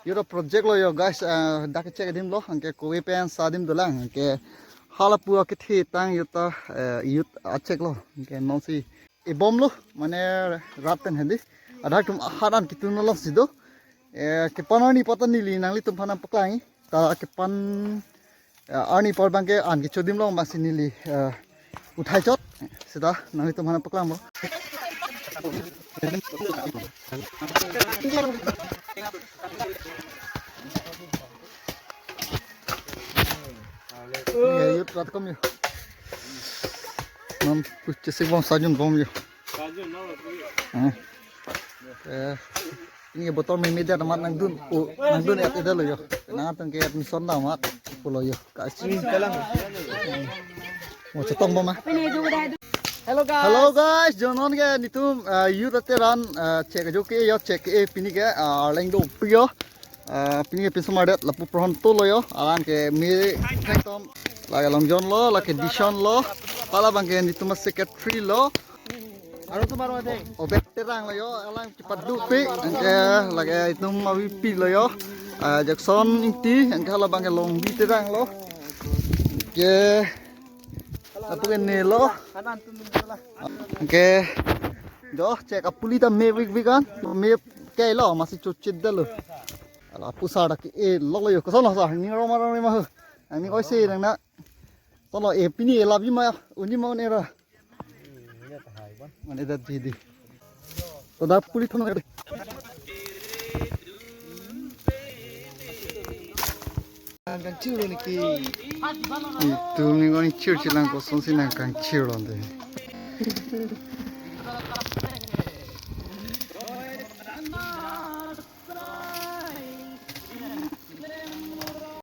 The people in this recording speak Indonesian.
Euro project lo yo guys dak check dim lo angke ko pen sadim dolang angke halapua ke thi tang yuta youth achek lo angke non si e bom lo mane raten hendi ada tum haran kitun lo sido ke panani patani li nangli tum phana paklangi ta ke pan ani por bangke an ki chodim lo masini li uthai chot sida nangli tum phana paklam lo youth rat kom yo nam puche se bom sajun bom yo ini botol media teman nang dun et ida lo yo nang tang ke admission da mat pulo yo ka sini kalang mo cetong bom hello guys jonon ke nitum youth ateran check jo ke yo check e pini ke leng do pio pini ke pismadet lapu prohon to lo yo alan ke me tom la long jon lo la ke dishon lo pala bang ke nitum secretary lo aro tumar mate obek terang lo yo alang cepat dupi angke lagi itum mawipi lo yo Jackson inti angke la bang ke long bi terang lo ke apa ni lo angke do cek apulita me wikan me ke lo masih cucit dah lo ala pusara ke lo yo ko sono sa ni ro maro ni mah ani oi se nang na sono pini labi ma uni mau ne ra mana dah jadi to da puli thon ga kan chiu ni ki tu ni ngoni chiu chilang ko son sin kan chiu londe